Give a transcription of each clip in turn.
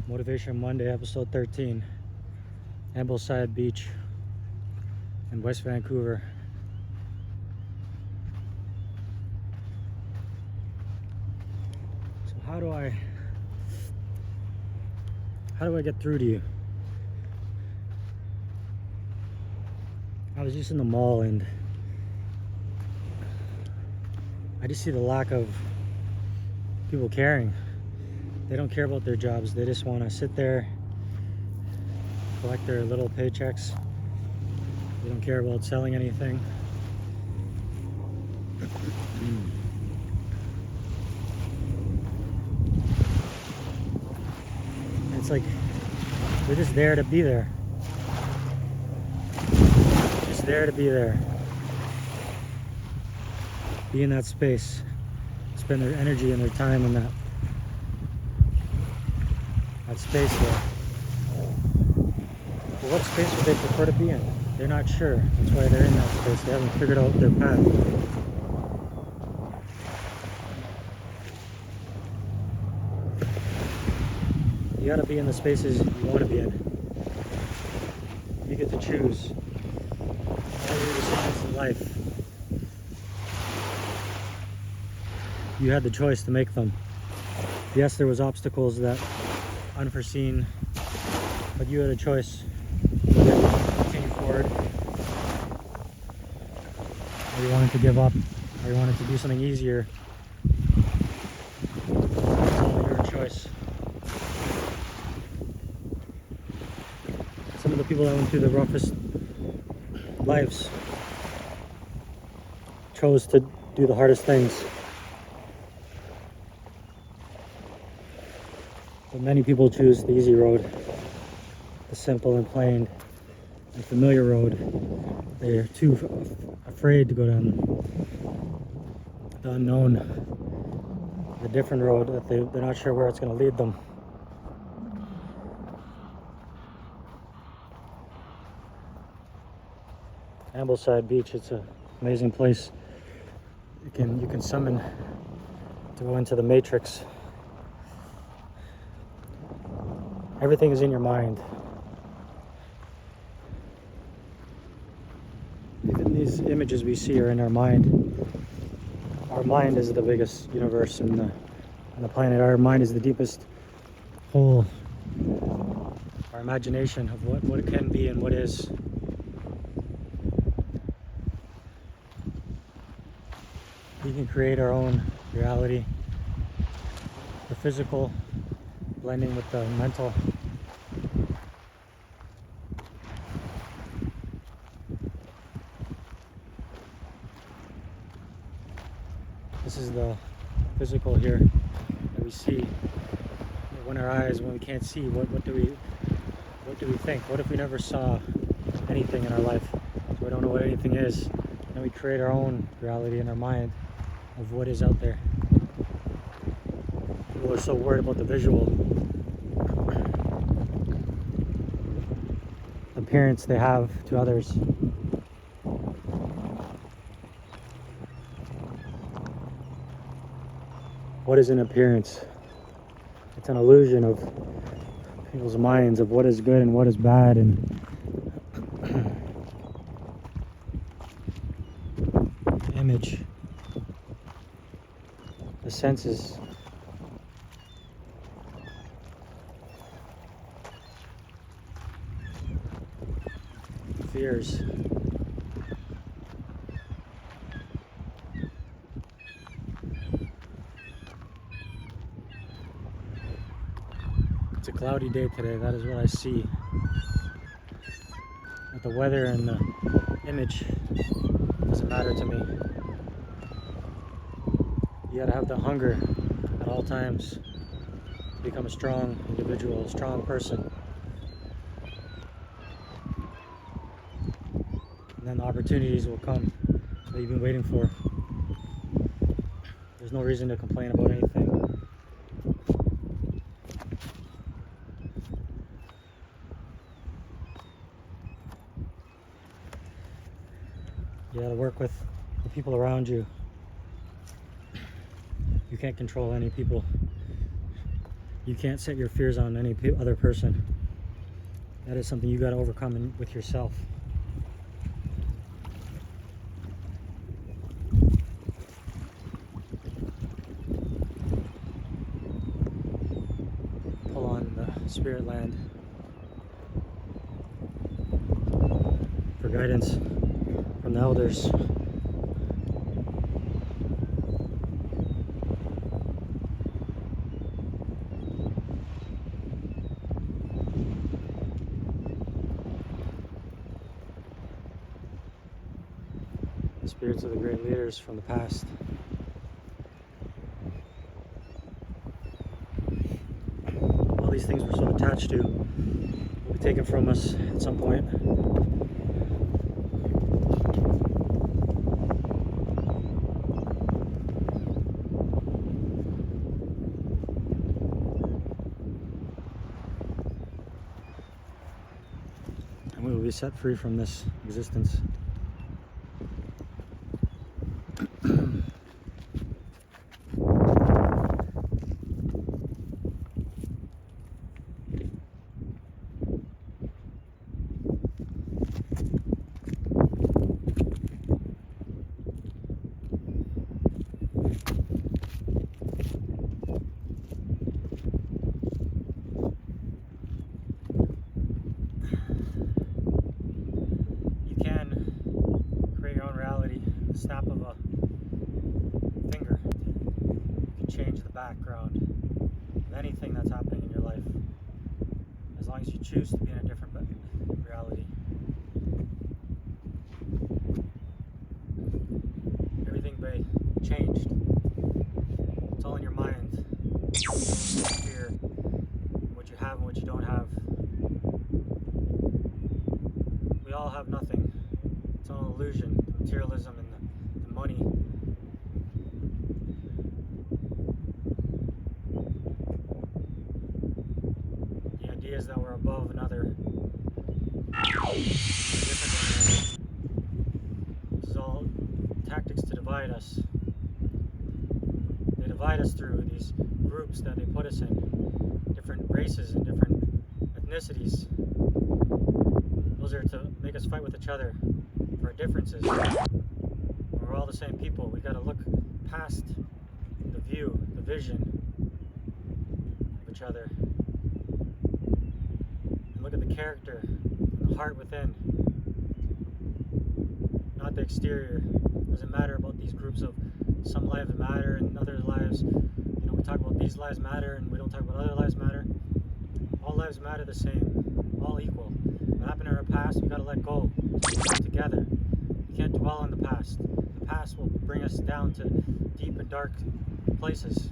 Motivation Monday, episode 13. Ambleside Beach in West Vancouver. So how do I get through to you? I was just in the mall and I just see the lack of people caring. They don't care about their jobs. They just want to sit there, collect their little paychecks. They don't care about selling anything. It's like they're just there to be there. Just there to be there. Be in that space. Spend their energy and their time in that space there. But what space would they prefer to be in? They're not sure. That's why they're in that space. They haven't figured out their path. You gotta be in the spaces you want to be in. You get to choose all your decisions in life. You had the choice to make them. Yes, there was obstacles that unforeseen, but you had a choice whether you wanted to continue forward, or you wanted to give up, or you wanted to do something easier. It's all your choice. Some of the people that went through the roughest lives chose to do the hardest things. But many people choose the easy road, the simple and plain and familiar road. They're too afraid to go down the unknown, the different road that they're not sure where it's going to lead them. Ambleside Beach, it's an amazing place. You can summon to go into the matrix. Everything is in your mind. Even these images we see are in our mind. Our mind is the biggest universe on the planet. Our mind is the deepest hole. Our imagination of what it can be and what is. We can create our own reality. The physical blending with the mental. This is the physical here that we see. When our eyes, when we can't see, what do we think? What if we never saw anything in our life? So we don't know what anything is. And we create our own reality in our mind of what is out there. People are so worried about the visual appearance they have to others. What is an appearance? It's an illusion of people's minds of what is good and what is bad, and image, the senses. Fears. It's a cloudy day today, that is what I see. But the weather and the image doesn't matter to me. You gotta have the hunger at all times to become a strong individual, a strong person. And then the opportunities will come that you've been waiting for. There's no reason to complain about anything. You gotta work with the people around you. You can't control any people. You can't set your fears on any other person. That is something you got to overcome with yourself. Pull on the spirit land for guidance from the elders. Spirits of the great leaders from the past. All these things we're so attached to will be taken from us at some point. And we will be set free from this existence. Snap of a finger. You can change the background of anything that's happening in your life, as long as you choose to be in a different reality. Everything be changed. It's all in your mind. Fear, what you have and what you don't have. We all have nothing. It's all an illusion. Materialism and the money. The idea is that we're above another. This is all tactics to divide us. They divide us through these groups that they put us in, different races and different ethnicities. Those are to make us fight with each other for our differences. We're all the same people. We got to look past the view, the vision of each other, and look at the character, and the heart within, not the exterior. It doesn't matter about these groups of some lives matter and other lives. You know, we talk about these lives matter and we don't talk about other lives matter. All lives matter the same, all equal. What happened in our past, we got to let go. Come together. We can't dwell on the past. The past will bring us down to deep and dark places.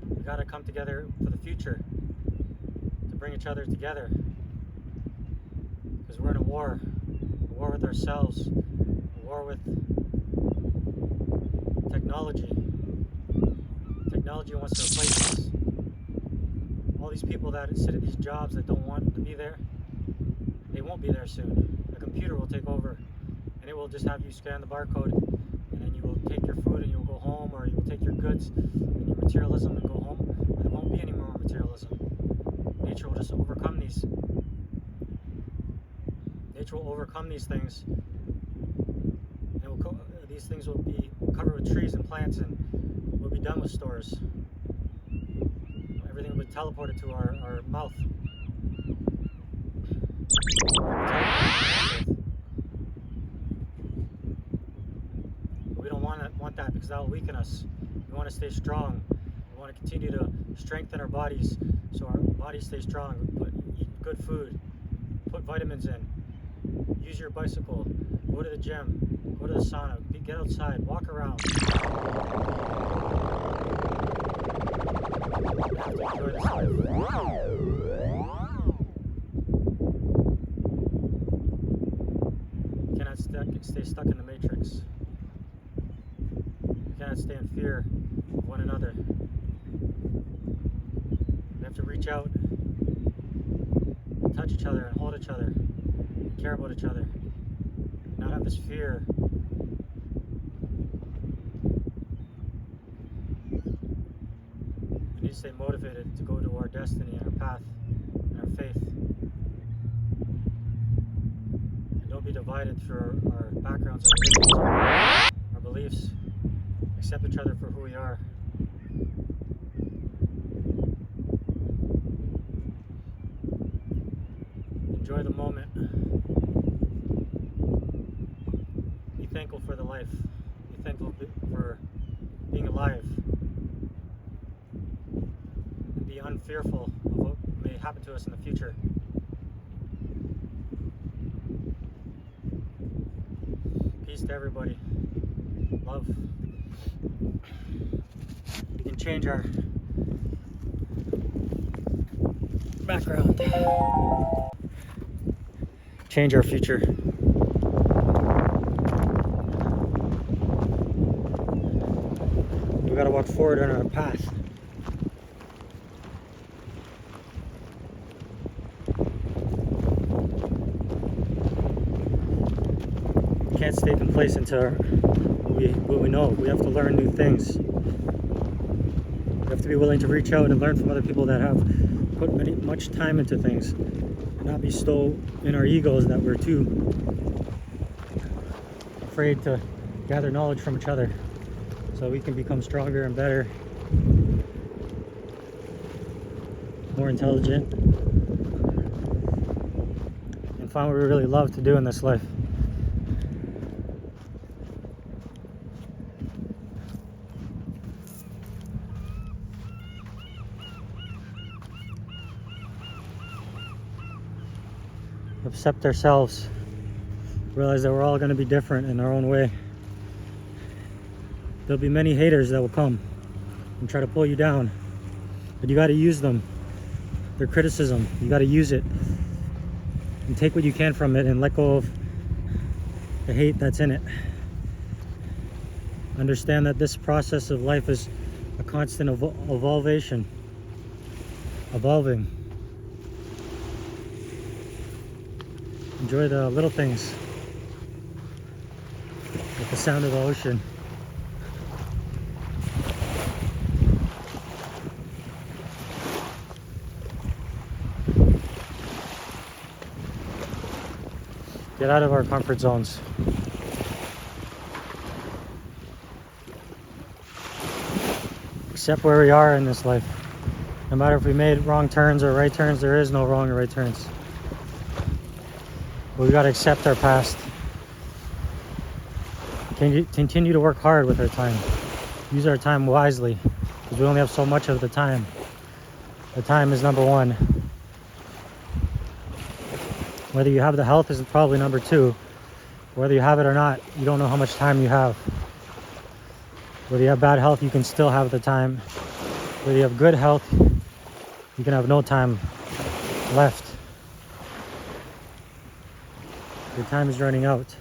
We got to come together for the future, to bring each other together, because we're in a war with ourselves, a war with technology. Technology wants to replace us. All these people that sit at these jobs that don't want to be there, they won't be there soon. A computer will take over, and it will just have you scan the barcode, and then you will take your food and you'll go home, or you will take your goods and your materialism and go home. There won't be any more materialism. Nature will just overcome these. Nature will overcome these things, and these things will be covered with trees and plants, and we'll be done with stores. Everything will be teleported to our mouth. But we don't want that, because that will weaken us. We want to stay strong. We want to continue to strengthen our bodies so our bodies stay strong. Eat good food. Put vitamins in. Use your bicycle. Go to the gym. Go to the sauna. Get outside. Walk around. You have to enjoy this life. You cannot stay stuck in the matrix. You cannot stay in fear of one another. We have to reach out and touch each other and hold each other and care about each other. Not have this fear. We need to stay motivated to go to our destiny and our path and our faith. And don't be divided through our backgrounds, our religions, our beliefs. Accept each other for who we are. Enjoy the moment. Be thankful for the life. Be thankful for being alive. And be unfearful of what may happen to us in the future. Peace to everybody. Love. We can change our background. Change our future. We gotta walk forward on our path. We can't stay complacent to what we know. We have to learn new things. We have to be willing to reach out and learn from other people that have put much time into things. Not be so in our egos that we're too afraid to gather knowledge from each other, so we can become stronger and better, more intelligent, and find what we really love to do in this life. Accept ourselves, realize that we're all going to be different in our own way. There'll be many haters that will come and try to pull you down, but you got to use them. Their criticism, you got to use it and take what you can from it and let go of the hate that's in it. Understand that this process of life is a constant evolving. Enjoy the little things, like the sound of the ocean. Get out of our comfort zones. Accept where we are in this life. No matter if we made wrong turns or right turns, there is no wrong or right turns. We got to accept our past. Continue to work hard with our time. Use our time wisely, because we only have so much of the time. The time is number one. Whether you have the health is probably number two. Whether you have it or not, you don't know how much time you have. Whether you have bad health, you can still have the time. Whether you have good health, you can have no time left. Your time is running out.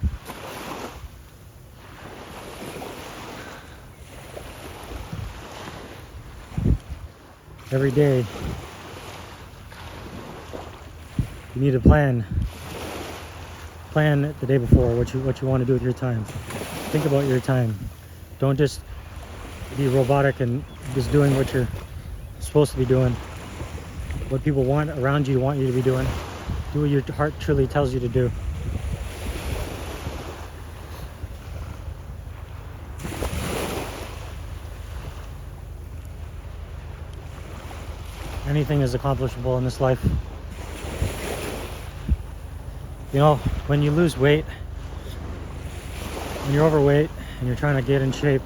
Every day, you need to plan the day before what you want to do with your time. Think about your time. Don't just be robotic and just doing what you're supposed to be doing. What people want around you want you to be doing. Do what your heart truly tells you to do. Anything is accomplishable in this life. You know, when you lose weight, when you're overweight and you're trying to get in shape,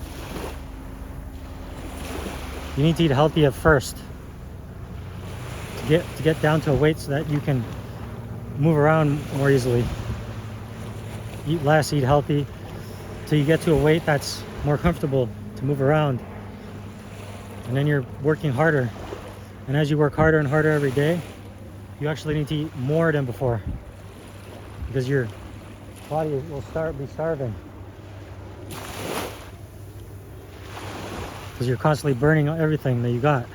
you need to eat healthy at first to get down to a weight so that you can move around more easily. Eat less, eat healthy, till you get to a weight that's more comfortable to move around. And then you're working harder. And as you work harder and harder every day, you actually need to eat more than before, because your body will be starving. Because you're constantly burning everything that you got.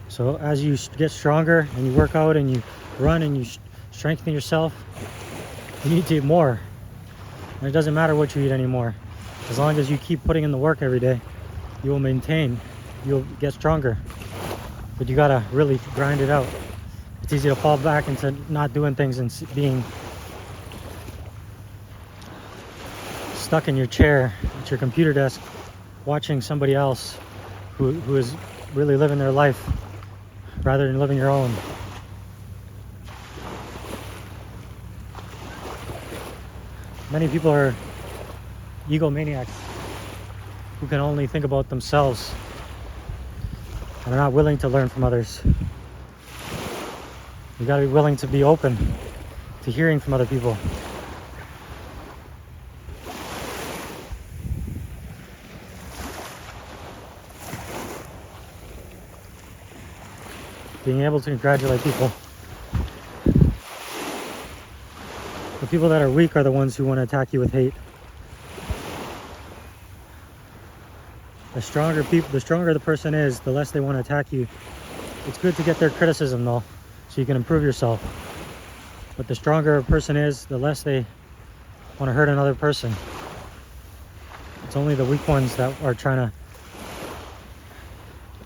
So as you get stronger and you work out and you run and you strengthen yourself, you need to eat more. And it doesn't matter what you eat anymore. As long as you keep putting in the work every day, you will maintain you'll get stronger. But you gotta really grind it out. It's easy to fall back into not doing things and being stuck in your chair at your computer desk watching somebody else who is really living their life rather than living your own. Many people are egomaniacs who can only think about themselves and are not willing to learn from others. You gotta be willing to be open to hearing from other people. Being able to congratulate people. The people that are weak are the ones who want to attack you with hate. The stronger the person is, the less they want to attack you. It's good to get their criticism though, so you can improve yourself. But the stronger a person is, the less they want to hurt another person. It's only the weak ones that are trying to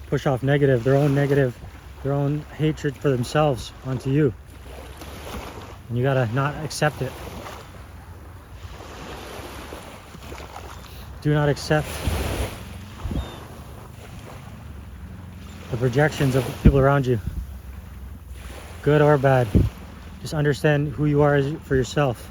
push off their own hatred for themselves onto you. And you gotta not accept it. Do not accept the projections of people around you, good or bad. Just understand who you are for yourself.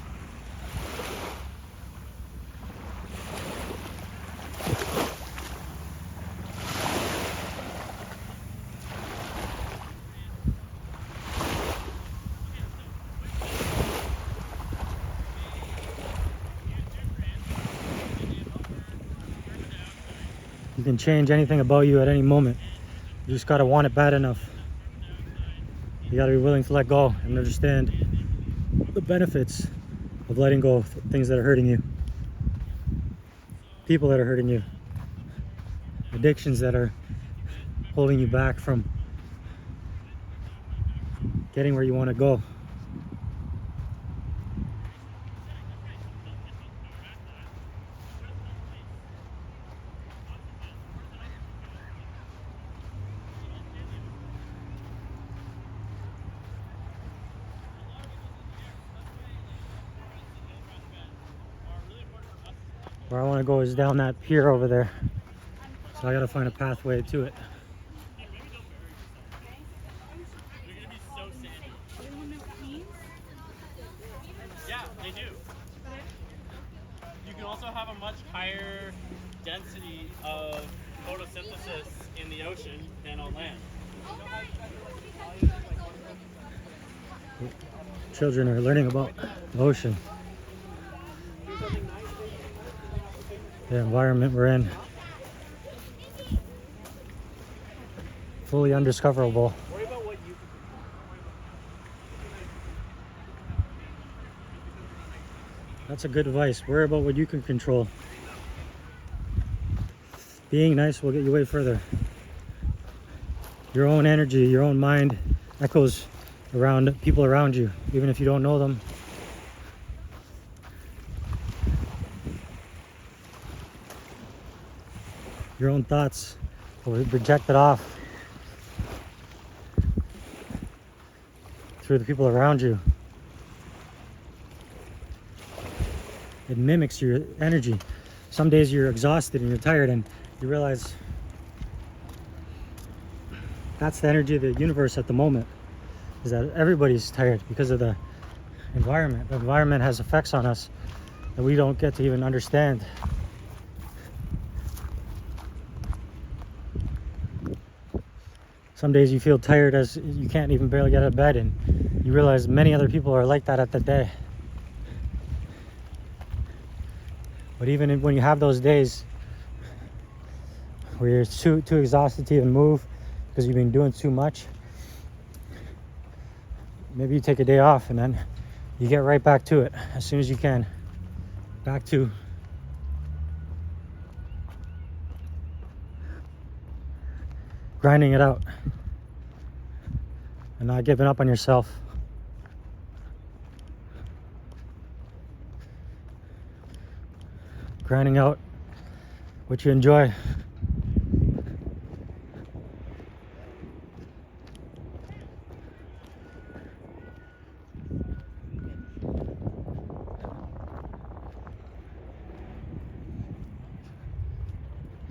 You can change anything about you at any moment. You just gotta want it bad enough. You gotta be willing to let go and understand the benefits of letting go of things that are hurting you. People that are hurting you. Addictions that are holding you back from getting where you want to go. Where I want to go is down that pier over there. So I gotta find a pathway to it. Yeah, they do. You can also have a much higher density of photosynthesis in the ocean than on land. Children are learning about the ocean, the environment we're in. Fully undiscoverable. That's a good advice. Worry about what you can control. Being nice will get you way further. Your own energy, your own mind echoes around people around you, even if you don't know them. Your own thoughts will be projected off through the people around you. It mimics your energy. Some days you're exhausted and you're tired and you realize that's the energy of the universe at the moment, is that everybody's tired because of the environment. The environment has effects on us that we don't get to even understand. Some days you feel tired as you can't even barely get out of bed, and you realize many other people are like that at the day. But even when you have those days where you're too exhausted to even move because you've been doing too much, maybe you take a day off and then you get right back to it as soon as you can. Back to grinding it out and not giving up on yourself. Grinding out what you enjoy.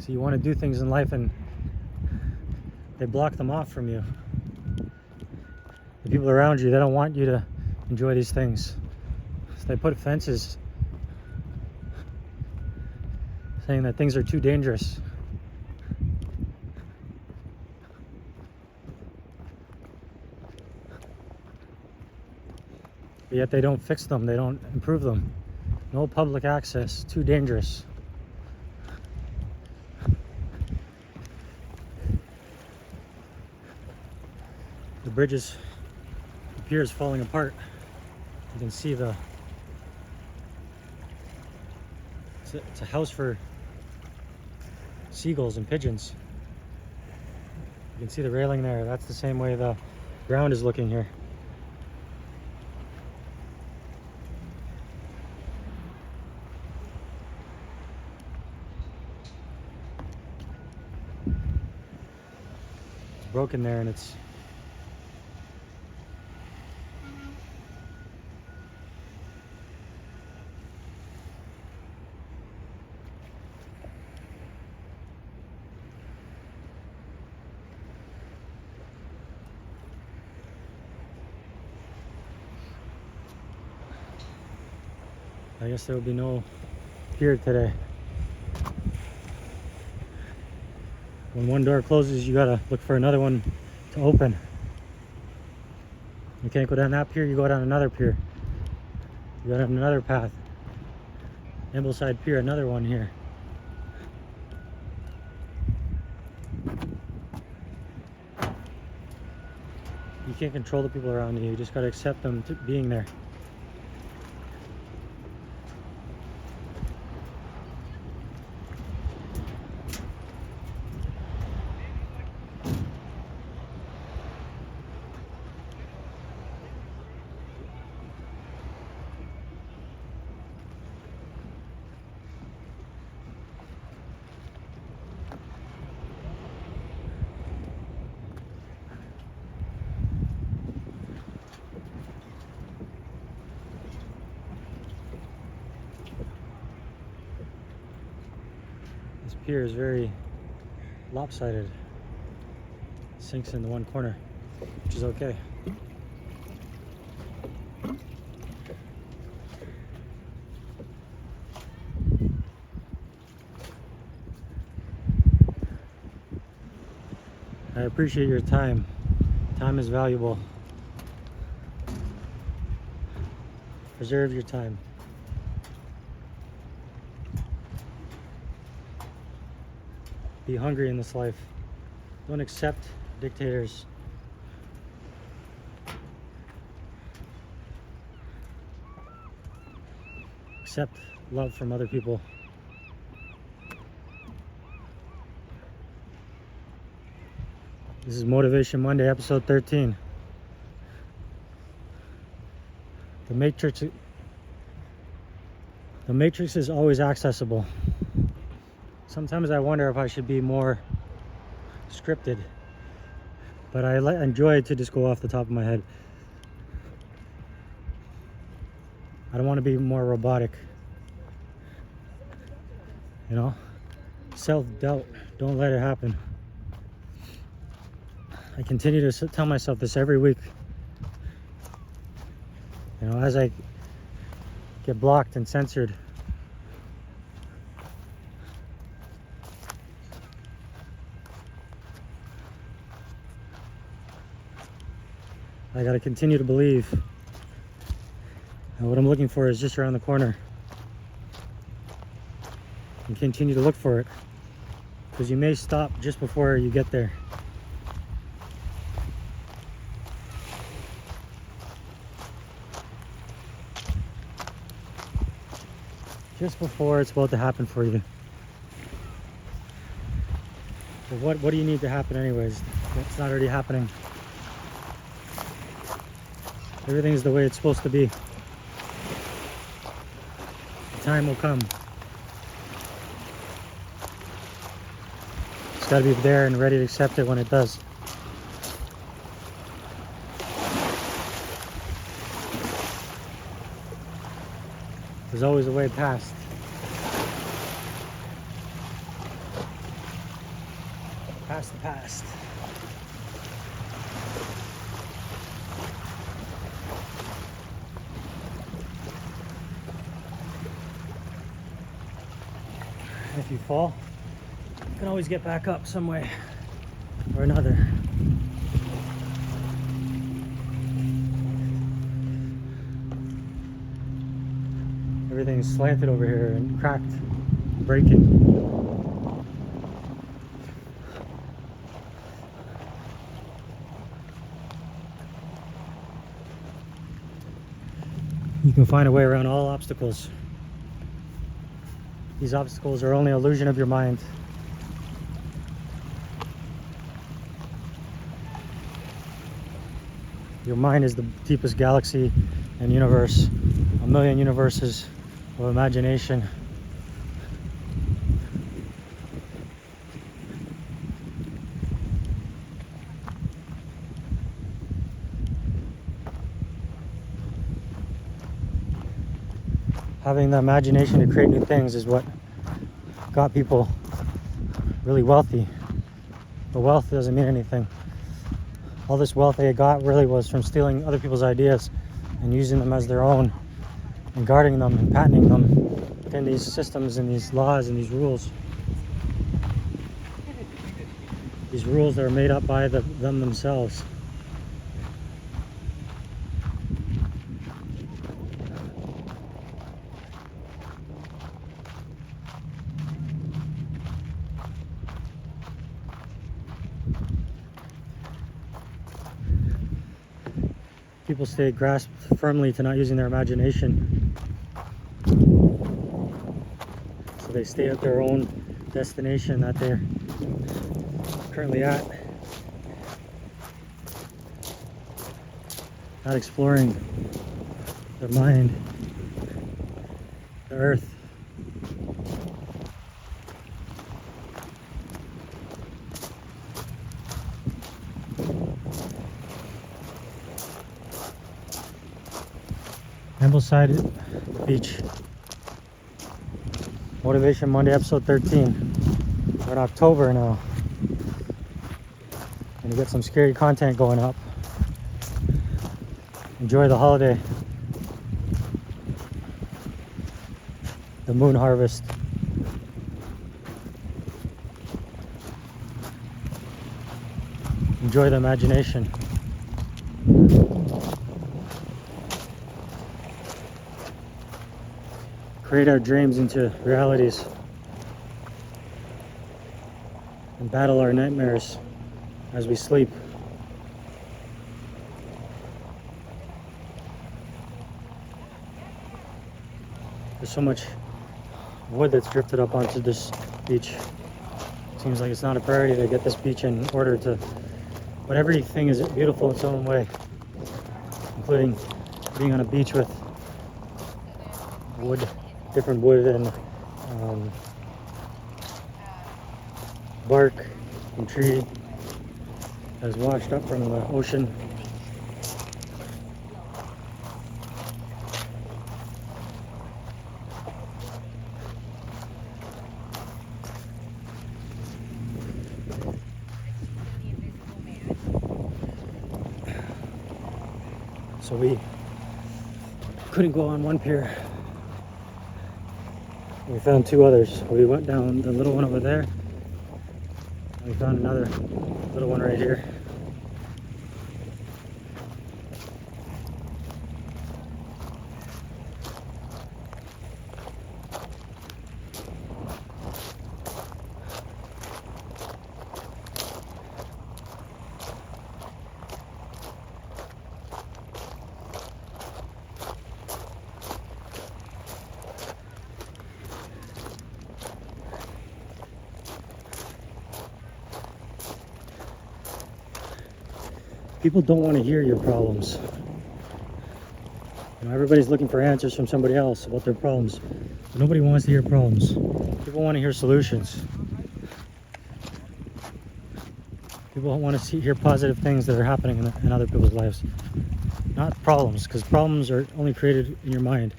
So you want to do things in life and they block them off from you. The people around you, they don't want you to enjoy these things. So they put fences saying that things are too dangerous. But yet they don't fix them, they don't improve them. No public access, too dangerous. The bridges, the pier is falling apart. You can see it's a house for seagulls and pigeons. You can see the railing there. That's the same way the ground is looking here. It's broken there and it's I guess there will be no pier today. When one door closes, you gotta look for another one to open. You can't go down that pier, you go down another pier. You go down another path. Ambleside Pier, another one here. You can't control the people around you, you just gotta accept them being there. This pier is very lopsided. Sinks into one corner, which is okay. I appreciate your time. Time is valuable. Preserve your time. Be hungry in this life. Don't accept dictators. Accept love from other people. This is Motivation Monday, episode 13. The Matrix is always accessible. Sometimes I wonder if I should be more scripted, but I enjoy to just go off the top of my head. I don't want to be more robotic. You know? Self-doubt, don't let it happen. I continue to tell myself this every week. You know, as I get blocked and censored, I gotta continue to believe. And what I'm looking for is just around the corner. And continue to look for it. Because you may stop just before you get there. Just before it's about to happen for you. But what do you need to happen anyways? It's not already happening. Everything is the way it's supposed to be. The time will come. Just gotta be there and ready to accept it when it does. There's always a way past. Past the past. If you fall, you can always get back up some way or another. Everything's slanted over here and cracked, breaking. You can find a way around all obstacles. These obstacles are only an illusion of your mind. Your mind is the deepest galaxy and universe, a million universes of imagination. Having the imagination to create new things is what got people really wealthy. But wealth doesn't mean anything. All this wealth they got really was from stealing other people's ideas and using them as their own and guarding them and patenting them within these systems and these laws and these rules. These rules that are made up by them themselves. People stay grasped firmly to not using their imagination. So they stay at their own destination that they're currently at. Not exploring their mind, the earth. Ambleside Beach. Motivation Monday, episode 13. We're in October now. And you get some scary content going up. Enjoy the holiday. The moon harvest. Enjoy the imagination. Create our dreams into realities and battle our nightmares as we sleep. There's so much wood that's drifted up onto this beach. Seems like it's not a priority to get this beach in order to, but everything is beautiful in its own way, including being on a beach with wood. Different wood and bark and tree that is washed up from the ocean. So we couldn't go on one pier. We found two others. We went down the little one over there. We found another little one right here. People don't want to hear your problems. You know, everybody's looking for answers from somebody else about their problems, but nobody wants to hear problems. People want to hear solutions. People want to hear positive things that are happening in other people's lives, not problems, because problems are only created in your mind.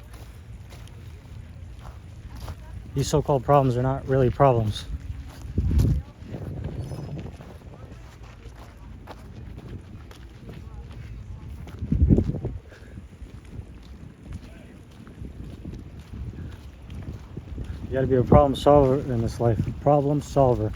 These so-called problems are not really problems. gotta be a problem solver in this life. Problem solver.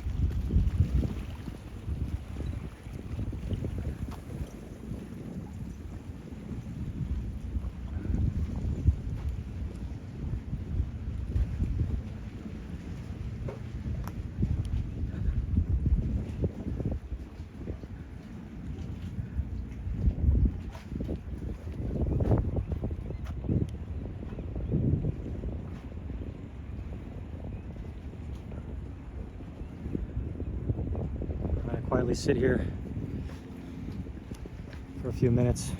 Quietly sit here for a few minutes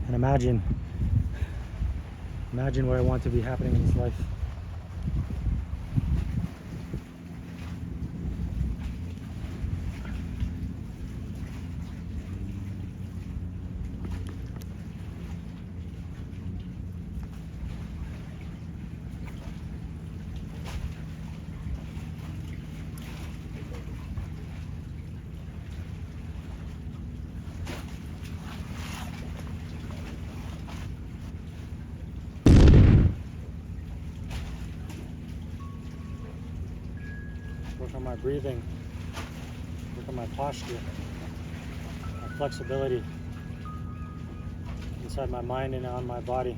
and imagine what I want to be happening in this life. Work on my breathing, work on my posture, my flexibility inside my mind and on my body.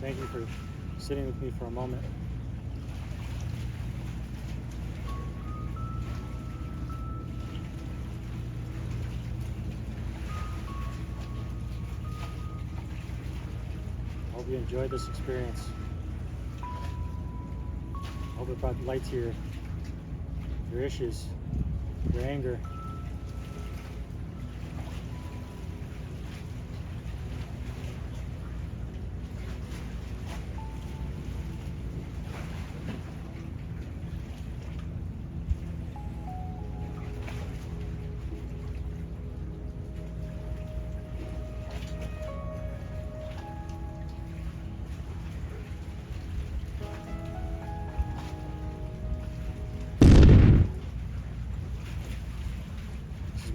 Thank you for sitting with me for a moment. I hope you enjoyed this experience. I hope it brought light to your issues, your anger.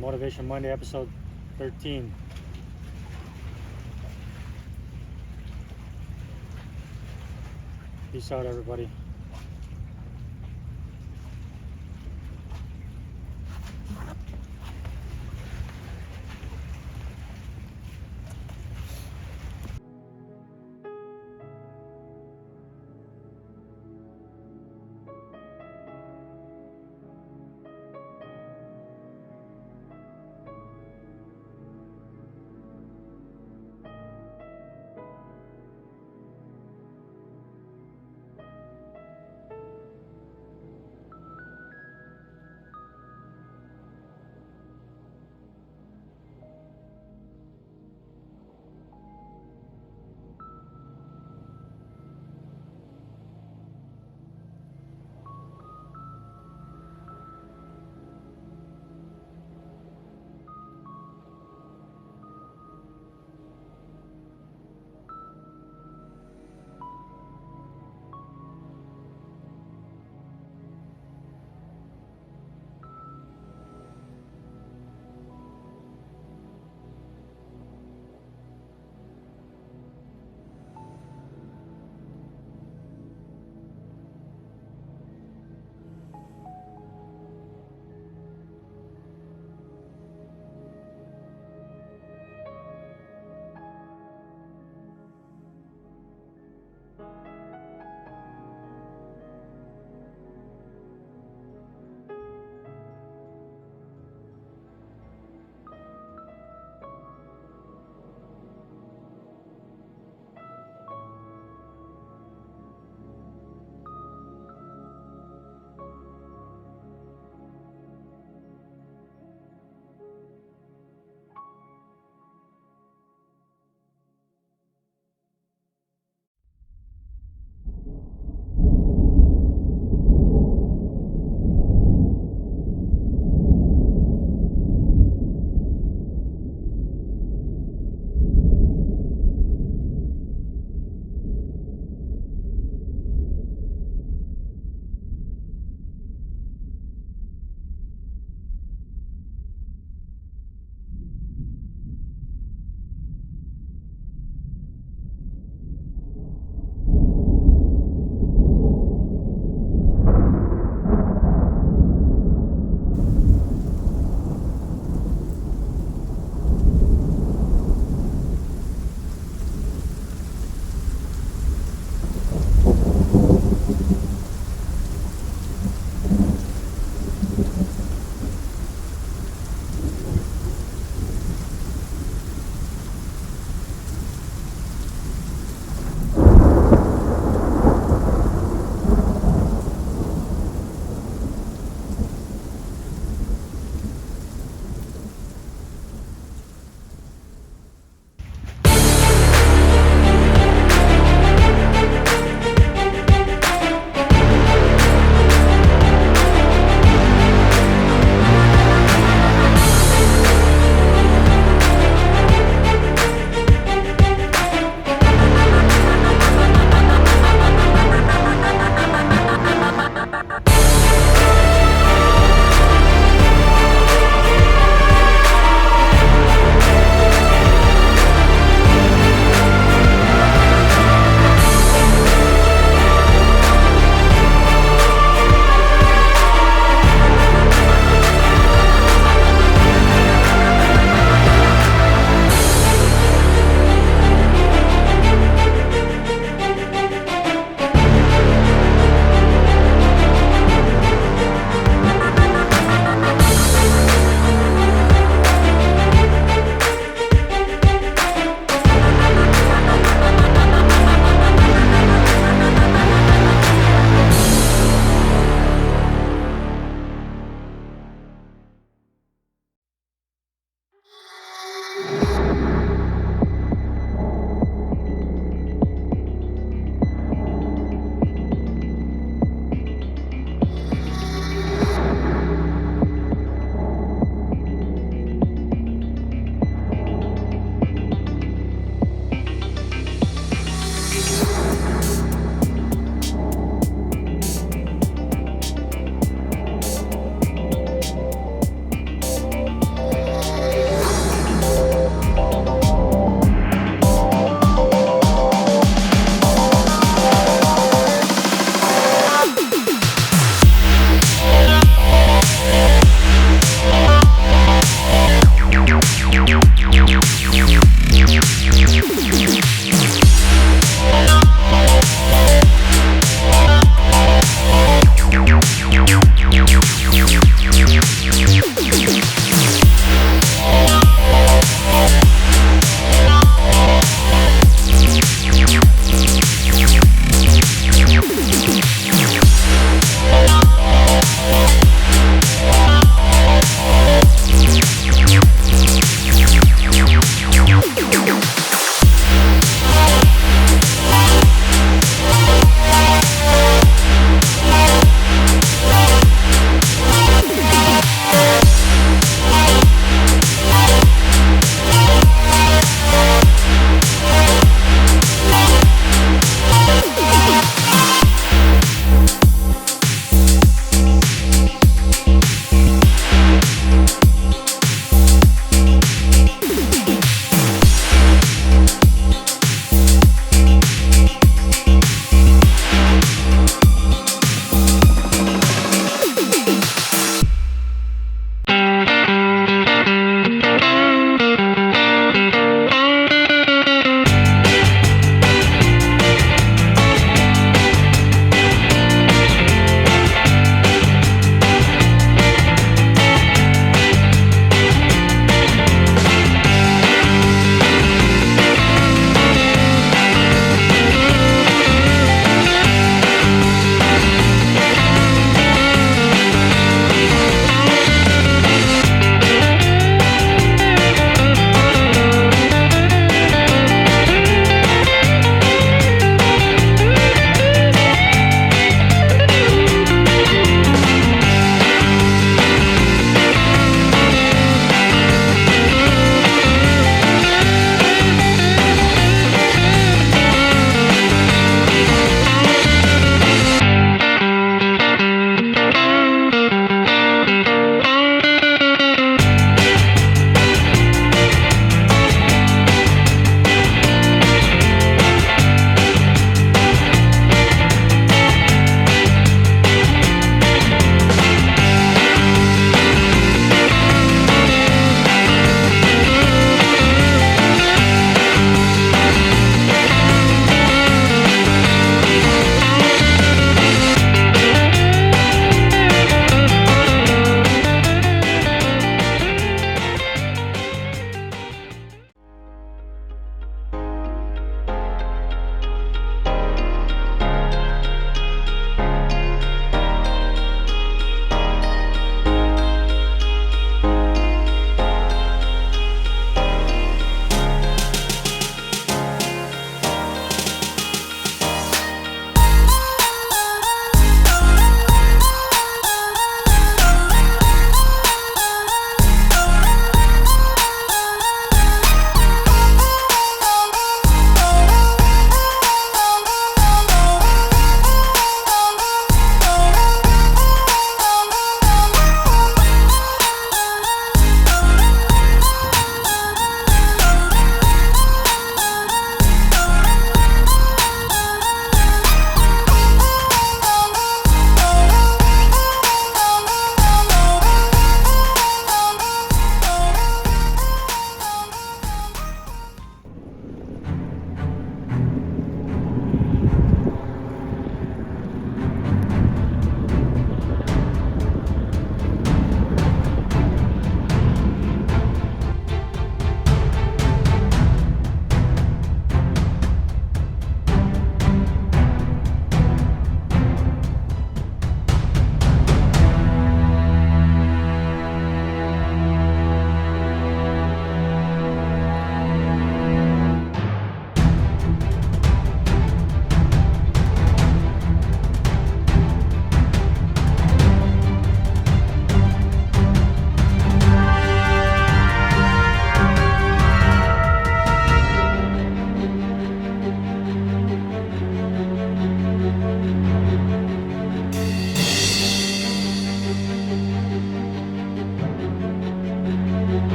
Motivation Monday, episode 13. Peace out, everybody.